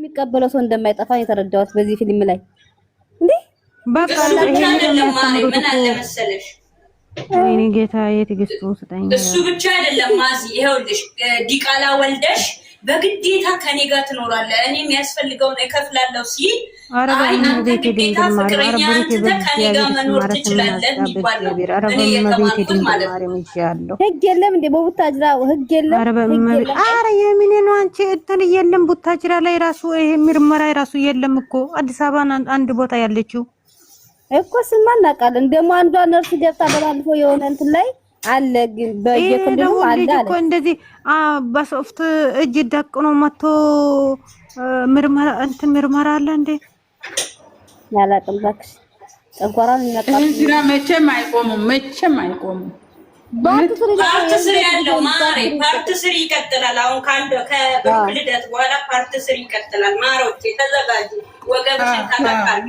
የሚቀበለው ሰው እንደማይጠፋ የተረዳሁት በዚህ ፊልም ላይ እንዴ በቃ ምን አለ መሰለሽ እኔ ጌታ የትግስቱ ስጠኝ እሱ ብቻ አይደለም ማዚ ይሄውልሽ ዲቃላ ወልደሽ በግዴታ ከኔ ጋር ትኖራለህ እኔ የሚያስፈልገውን እከፍላለሁ ሲል አይ አንተ ግዴታ ፍቅረኛ አንተ ከኔ ጋር መኖር ትችላለህ ይባላል እኔ የተማርኩት ማለት ነው ህግ የለም እንደ በቡታጅራ ህግ የለም አረ የምን ነው አንቺ እንትን የለም ቡታጅራ ላይ ራሱ ይሄ ምርመራ ራሱ የለም እኮ አዲስ አበባ አንድ ቦታ ያለችው እኮ ስማናቃለን ደሞ አንዷ ነርስ ገብታ በባለፈው የሆነ እንትን ላይ አለ ግን በየክልሉ አለ እኮ እንደዚህ በሶፍት እጅ ደቅኖ መቶ ምርመራ አለ እንዴ ያላቅም ባክሽ ጨጓራን ይነቃል ስራ መቼም አይቆሙም ፓርት ስሪ ያለው ማሬ ፓርት ስሪ ይቀጥላል አሁን ከብልደት በኋላ ፓርት ስሪ ይቀጥላል ማሮቼ ተዘጋጁ ወገብሽን ታጣቃል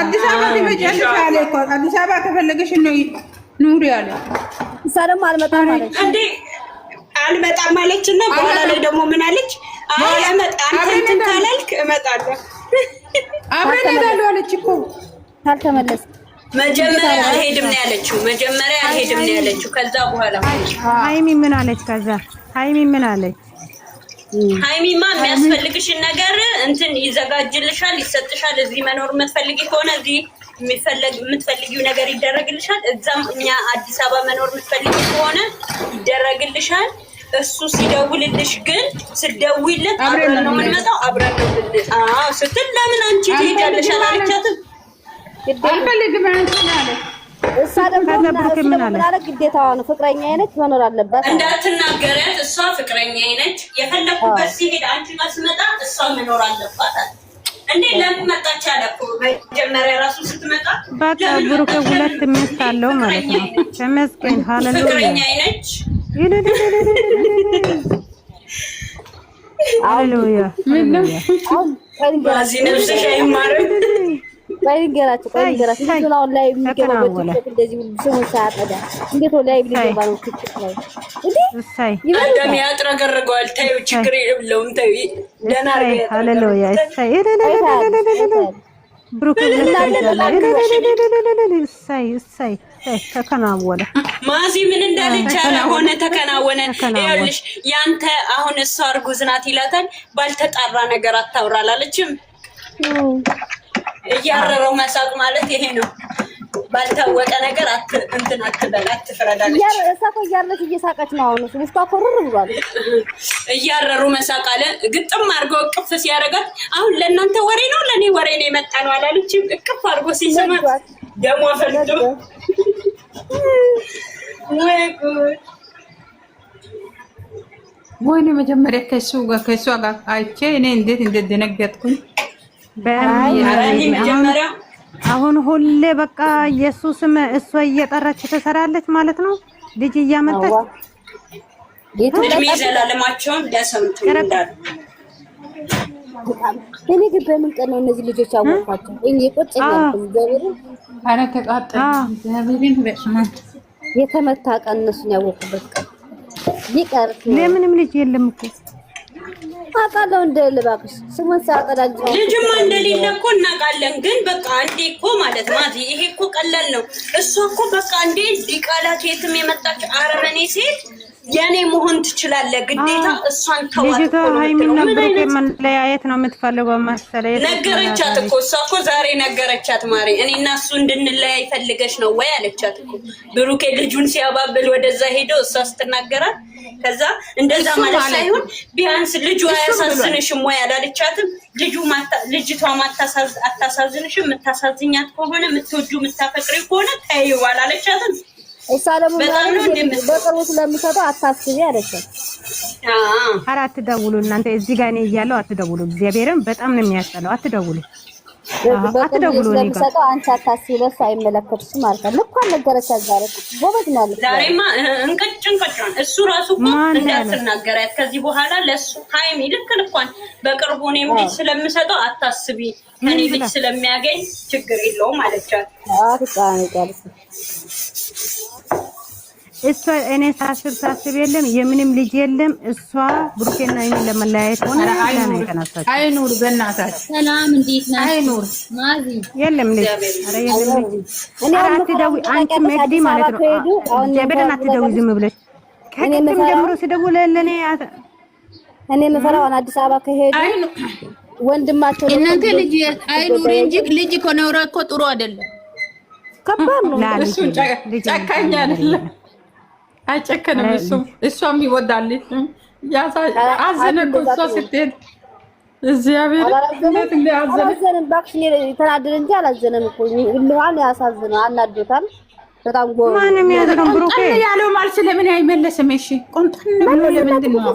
አዲስ አበባ ትመጫለሽ አለ እኮ አዲስ አበባ ከፈለገሽ ነው ኑሪ አለ ሰላም አልመጣም ማለት እንዴ አልመጣም ማለችና በኋላ ላይ ደግሞ ምን አለች አይ አንተ ካላልክ እመጣለሁ አብረን እንሄዳለን አለች እኮ ካልተመለስ መጀመሪያ አልሄድም ነው ያለችው ከዛ በኋላ ሃይሚ ምን አለች ከዛ ሃይሚማ የሚያስፈልግሽን ነገር እንትን ይዘጋጅልሻል ይሰጥሻል እዚህ መኖር የምትፈልጊ ከሆነ እዚህ የምትፈልጊው ነገር ይደረግልሻል እዛም እኛ አዲስ አበባ መኖር የምትፈልጊ ከሆነ ይደረግልሻል እሱ ሲደውልልሽ ግን ስደውይለት አብረን ነው የምንመጣው አብረን ነው ስትል ለምን አንቺ ትሄጃለሽ አላለቻትም አልፈልግም አንቺ ማለት እሷ ደግሞ ምን አለ ግዴታዋ ነው ፍቅረኛዬ ነች መኖር አለባት እንዳትናገሪያት እሷ ፍቅረኛዬ ነች የፈለኩበት ሲሄድ አንቺ ጋር ስመጣ እሷ መኖር አለባት እንዴ ለምን መጣች አለኩ መጀመሪያ ራሱ ስትመጣ በቃ ብሩክ ሁለት ሚስት አለው ማለት ነው ተመስገን ሃሌሉያ ፍቅረኛዬ ነች ሃሌሉያ ባዚ ነፍስሽ አይማርም ባይገራችሁ ነው ላይ የሚገባው እንደዚህ ስሙን ሳያጠዳ እንዴት ነው ላይ ቢገባ ነው ትክክል ነው እንዴ እሳይ አዳም ያጥረገርገዋል ታዩ ችግር የለውም ታዩ ደና ሃሌሉያ እሳይ ብሩክ እሳይ ተከናወነ ማዚ ምን እንዳለች ሆነ ተከናወነ ይኸውልሽ ያንተ አሁን እሷ እርጉዝ ናት ይላታል ባልተጣራ ነገር አታውራል አለችም እያረረው መሳቅ ማለት ይሄ ነው ባልታወቀ ነገር እንትን አትበል አትፍረዳለች እያረረች እየሳቀች ነው አሁን ውስጧ ኮርር ብሏል እያረሩ መሳቅ አለ ግጥም አድርገው እቅፍ ሲያረጋት አሁን ለእናንተ ወሬ ነው ለኔ ወሬ ነው የመጣ ነው አላለችም እቅፍ አድርጎ ሲስማት ደሞ ፈልቶ ወይኔ መጀመሪያ ከሱ ጋር አይቼ እኔ እንዴት እንደደነገጥኩኝ አሁን ሁሌ በቃ ኢየሱስም እሷ እየጠራች ተሰራለች ማለት ነው ልጅ እያመጣች እድሜ ዘላለማቸውን ሊያሰምቱ እንዳሉ እኔ ግን በምን ቀን ነው እነዚህ ልጆች ያወቃቸው እኔ ቆጨኛል እግዚአብሔር አረ ተቃጠለ እግዚአብሔርን በስመ የተመታ ቀን እነሱን ያወቁበት ቀን ይቀር ለምንም ልጅ የለም እኮ አቃለው እንደልባክሽ ስሙን ሳቀዳጅ ልጅማ እንደሌለ እኮ እናውቃለን ግን በቃ አንዴ እኮ ማለት ማዚ ይሄ እኮ ቀላል ነው እሷ እኮ በቃ አንዴ ዲቃላት የትም የመጣች አረመኔ ሴት ያኔ መሆን ትችላለህ ግዴታ እሷን ተዋት ሃይሚና ብሩክ መለያየት ነው የምትፈልገው መሰለኝ ነገረቻት እኮ እሷ እኮ ዛሬ ነገረቻት ማሪ እኔና እሱ እንድንለያይ ፈልገሽ ነው ወይ አለቻት እኮ ብሩክ ልጁን ሲያባብል ወደዛ ሄዶ እሷ ስትናገራት ከዛ እንደዛ ማለት ሳይሆን ቢያንስ ልጁ አያሳዝንሽም ወይ አላለቻትም ልጅቷ አታሳዝንሽም የምታሳዝኛት ከሆነ የምትወጁ የምታፈቅሪ ከሆነ ተይው አላለቻትም እሳለም በቅርቡ ስለሚሰጠው አታስቢ አለቻት አራት ደውሉ እናንተ እዚህ ጋር ነው እያለው አትደውሉ እግዚአብሔርን በጣም ነው የሚያስጠላው አትደውሉ ስለሚሰጠው አንቺ አታስቢ ለሱ አይመለከትሽም ማለት ነው ልኳን ነገረቻት ዛሬ ጎበዝ ነው ዛሬማ እንቅጭን እሱ ራሱ እኮ እንዳትናገራት ከዚህ በኋላ ለሱ ሃይሚ ልኳን በቅርቡ እኔም ልጅ ስለምሰጠው አታስቢ እኔ ልጅ ስለሚያገኝ ችግር የለውም አለቻት አትቃኒ ቃልስ እሷ እኔ ሳስብ የለም የምንም ልጅ የለም። እሷ ብሩኬና እኔን ለመለያየት ሆነ አላና የተነሳች አይኑር በእናታችሁ ሰላም እንዴት ናችሁ? አይኑር የለም ልጅ ኧረ የለም ልጅ እኔ አትደውይ አንቺ መግዲ ማለት ነው። ጀበደን አትደውይ ዝም ብለሽ ከእኔም ጀምሮ ሲደውል ለኔ እኔ የምፈራው አዲስ አበባ ከሄዱ ወንድማቸው እናንተ ልጅ አይኑር እንጂ ልጅ ከኖረ እኮ ጥሩ አይደለም። ከባድ ነው። እሱ ጨካኝ አይደለም። አይጨከንም። እሷም ይወዳል። አዘነ እኮ እሷ ስትሄድ እግዚአብሔር አላዘነም። እባክሽ ተናደደ እንጂ አላዘነም እኮ ልዋን ያሳዝነው አናዶታል። በጣም ጎበዝ ማንም ያዘነው ብሩኬ ያለው ማለት ለምን አይመለስም? እሺ ቆንጠን ብሎ ለምንድን ነው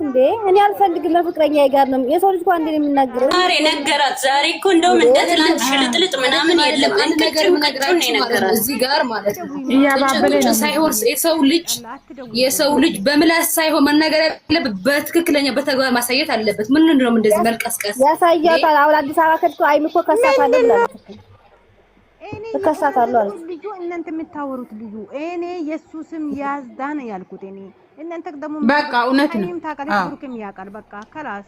እንዴ? እኔ አልፈልግም ለፍቅረኛ ጋር ነው የሰው ልጅ እንኳን እንደኔ የሚናገረው ዛሬ ነገራት። ዛሬ እኮ እንደውም እንደ ትናንት ሽልጥልጥ ምናምን የለም። አንከጭም ከጭም ነው ነገራት እዚህ ጋር ማለት ነው። ያባበለ ሳይሆን የሰው ልጅ በምላስ ሳይሆን መናገር ያለበት በትክክለኛ በተግባር ማሳየት አለበት። ምን እንደው እንደዚህ መልቀስቀስ ያሳያታል። አሁን አዲስ አበባ ከድቶ አይምኮ ከሳታለሁ ብላለች። እከሳታለሁ ልጁ እናንተ የምታወሩት ልጁ እኔ ኢየሱስም ያዝዳን ያልኩት እኔ እናንተ ደግሞ በቃ እውነት ነው። ብሩክም ያውቃል። በቃ ከላስ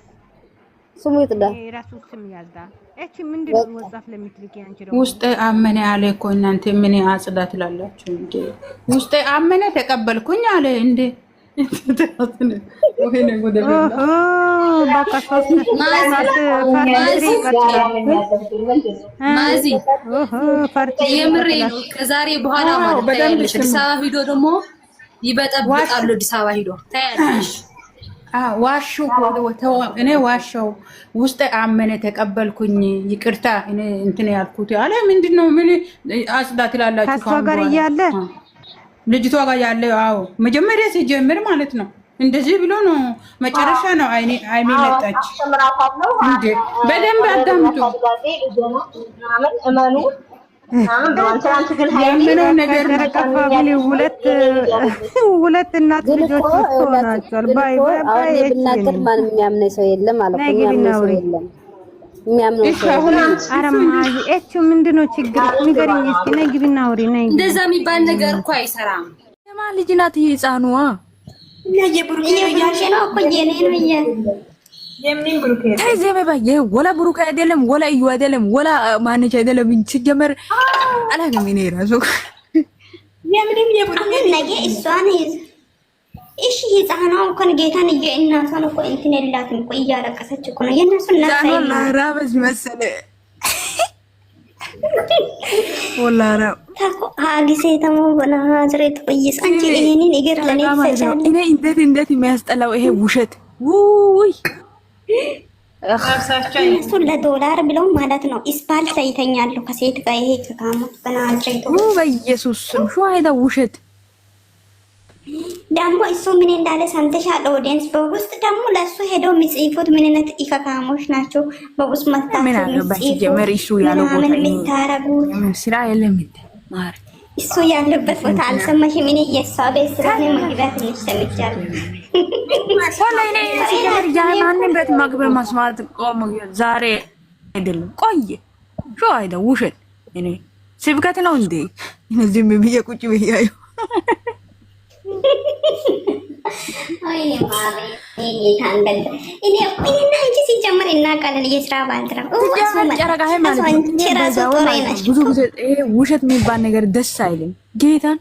ስሙ ይጥዳ ኢየሱስም ያዝዳ እቺ ምንድነው ወጻፍ ለምትልኪ አንቺ ደግሞ ውስጥ አመነ አለ እኮ እናንተ ምን አጽዳት ላላችሁ እንዴ? ውስጥ አመነ ተቀበልኩኝ አለ እንዴ? የምሬ ነው። ከዛሬ በኋላ ማለት አዲስ አበባ ሂዶ ደግሞ ይበጠብጣሉ። አዲስ አበባ ሂዶ ታያለሽ። ዋሹ እኔ ዋሻው ውስጥ አመነ ተቀበልኩኝ ይቅርታ እኔ እንትን ያልኩት አለ። ምንድነው ምን አጽዳት ላላችሁ ከሷ ጋር እያለ ልጅቷ ጋር ያለ አዎ መጀመሪያ ሲጀምር ማለት ነው እንደዚህ ብሎ ነው መጨረሻ ነው አይኔ መጣች እንዴ? በደንብ አዳምጡ። ያመነው ነገር ተረከፋብሊ ሁለት እናት ልጆች ሆናቸዋል። ባይ ባይ ብናገር ማንም የሚያምነኝ ሰው የለም ማለት ነው። የሚያምነኝ ሰው የለም። የሚያምነው ሰው አረማዚ እቺ ምንድነው ችግር? ንገሪኝ እስኪ ነይ ግቢና አውሪ ነይ። እንደዛ የሚባል ነገር እኮ አይሰራም። የማን ልጅ ናት ይሄ ህፃኗ? እና የብሩኬ ያሽ ነው እኮ የኔ ነው የምን ብሩኬ ታይዘም ባየ ወላ ብሩኬ አይደለም ወላ እዩ አይደለም ወላ ማንች አይደለም። ሲጀመር አላገም እኔ ራሱ የምንም የብሩኬ ነገ እሷን እሺ ህፃኗ እንኳን ጌታን እናቷን እኮ እንትን የላትም እኮ እያለቀሰች እኮ ነው የነሱ እናት ላይ ራበዝ መሰለ ወላራ ታኮ አጊሴ ተሞ በናዝሬት ቆይስ አንቺ ይሄንን ነገር ለኔ ተሰጫለ እኔ እንዴት የሚያስጠላው ይሄ ውሸት ውይ እሱ ለዶላር ብለው ማለት ነው ኢስፓልት ይተኛሉ ከሴት ጋር ይሄ ከካሞት በናዝሬት በኢየሱስ ስም ሹሃይዳ ውሸት ደግሞ እሱ ምን እንዳለ ሰምተሻል? ኦዲየንስ በውስጥ ደግሞ ለሱ ሄደው የሚጽፉት ምንነት ኢከካሞች ናቸው። በውስጥ መታችሁ ምን አለበት ጀመር እሱ ያለው ቦታ የምታረጉት ስራ የለም እንዴ ማር እሱ ያለበት ቦታ አልሰማሽም? ምን እየሳበ ስራ ነው መግባት ነው ሰምቻለሁ። ወላሂ እኔ ሲጀምር የሃይማኖት በት ማክበር መስማት ቆሞ ዛሬ አይደለም ቆየ ሹሃይዳ ውሸት እኔ ስብከት ነው እንዴ? እነዚህ ምን ቁጭ ብያዩ አይኔ ማሪ እኔ ታንገል እኔ እና አንቺ ሲጀመር እናቃለን የስራ ባልትራ ጨረቃ ማለት ብዙ ጊዜ ይሄ ውሸት የሚባል ነገር ደስ አይልም ጌታን።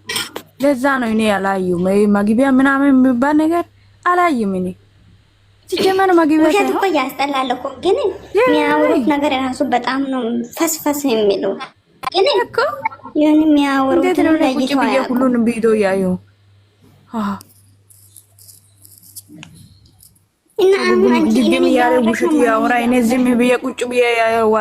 ለዛ ነው እኔ አላየሁም መግቢያ ምናምን የሚባል ነገር አላየሁም። እኔ ሲጀመር መግቢያ ውሸት እኮ ያስጠላል እኮ ግን የሚያወሩት ነገር ራሱ በጣም ነው ፈስፈስ የሚለው ግን እኮ የሆነ የሚያወሩት ነገር ሁሉንም ቪዲዮ ያዩ እና ግን ያለ ውሸት ያወራ እኔ ዝም ብዬ ቁጭ ብዬ ያየዋ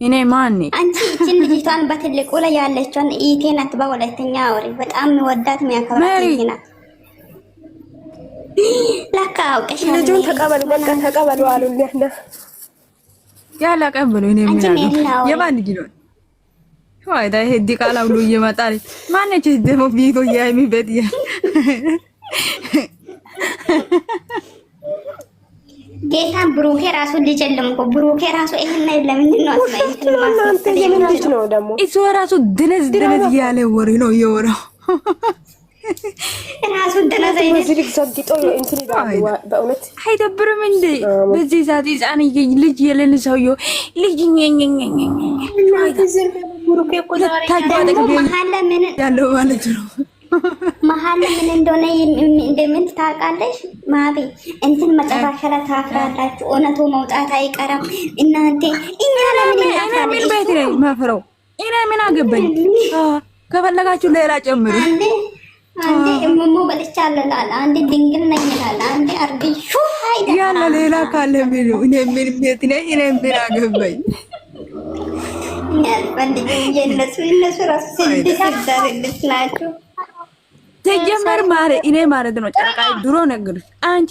እኔ ማን አንቺ እቺን ልጅቷን በትልቁ ላይ ያለችውን ኢቴን አትባ ሁለተኛ አውሪ በጣም ወዳት የሚያከብራት ይናት ለካ አውቀሽ ልጁን ተቀበሉ በቃ ተቀበሉ አሉልህ ያላ ቀበሉ እኔ ምን አለ የማን ልጅ ነው ዋይዳ ሄዲ ቃላ ብሎ እየመጣል ማነች ደግሞ ቪዲዮ የሚበት ያ ጌታን ብሩኬ ራሱ ልጅ የለም እኮ ብሩኬ ራሱ ይሄን ለምንድን ነው አስማይት ነው ደግሞ እሱ ራሱ ድነዝ ያለ ወሬ ነው የወራው ራሱ ደረሰኝ ዝልክ ዘግጦ እንትን ይላል በእውነት አይደብርም እንዴ? በዚህ ሰዓት ህፃን ልጅ የለን ሰውዬው ልጅ ያለው ማለት ነው። መሀል ምን እንደሆነ እንደምን ታውቃለሽ? ማቤ እንትን መጨረሻ ላይ ታፍራላችሁ። እውነቱ መውጣት አይቀርም። እናንተ እኛ ምን ቤት ላይ ማፍረው እኔ ምን አገባኝ? ከፈለጋችሁ ሌላ ጨምሩ። አንዴ እሙሙ በልቻለሁ አለ፣ አንዴ ድንግል ነኝ አለ፣ አንዴ አርግሹ አይደ ያለ ሌላ ካለ ምን እኔ ምን ቤት ላይ እኔ ምን አገባኝ? እነሱ ራሱ ስድስት ናቸው። ተጀመር እኔ ማለት ነው ጨረቃ ድሮ ነገርኩሽ። አንቺ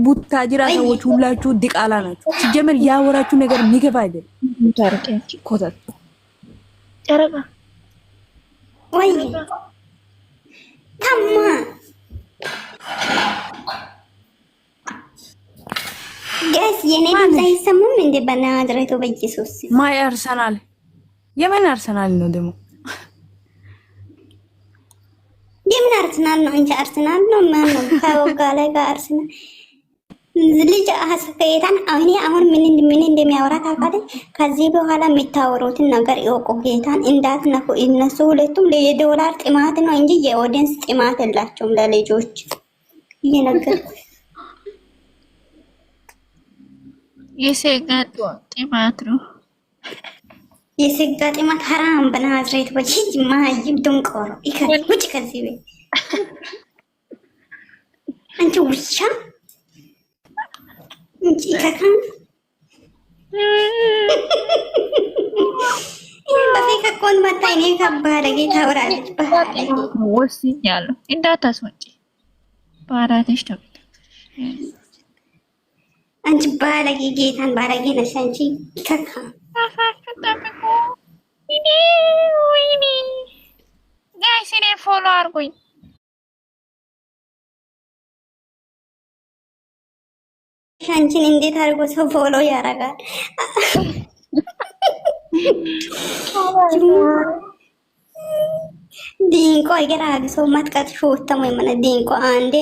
ቡታጅራ ሰዎች ሁላችሁ ዲቃላ ናችሁ። ሲጀመር ያወራችሁ ነገር የሚገባ አይደል? ታርቂያቺ ኮታት ጨረቃ ወይ ታማ ጋስ የኔ ድምፅ አይሰማም እንዴ? በናዝሬቱ በኢየሱስ ማይ አርሰናል የምን አርሰናል ነው ደግሞ? የምን አርሰናል ነው እንጂ አርሰናል ነው ማን ነው? ከወጋለ ጋር አርሰናል ልጅ አስከይታን አሁን ምን እንደሚያወራ ታውቃለች? ከዚህ በኋላ የምታወሩትን ነገር ይወቁ። ጌታን እንዳትነኩ። እነሱ ሁለቱም የዶላር ጥማት ነው እንጂ የኦዲየንስ ጥማት የላቸውም። ለልጆች እየነገርኩ የሴጋ ጥማት ነው። የሴጋ ጥማት ሐራም በናዝሬት ወጪ ማይም ድንቆሮ ውጭ ከዚህ ቤት አንቺ ውሻ እንጂ ከካም በፊት ኮን መጣኝ ነው ከባድ ጌታ ወራለች ባህል ወስኛለሁ። እንዳታስወጪ ባራተሽ ተብለ አንቺ ባለጌ ጌታን ባለጌ ነሽ አንቺ ከካም አፋፍጣምኩ ወይኔ ጋይስ እኔ ፎሎ አድርጉኝ። አንቺን እንዴት አድርጎ ሰው ፎሎ ያደርጋል? ዲንቆ ይገራ ሰው ማጥቃት ሾተሞ የመነ ዲንቆ አንዴ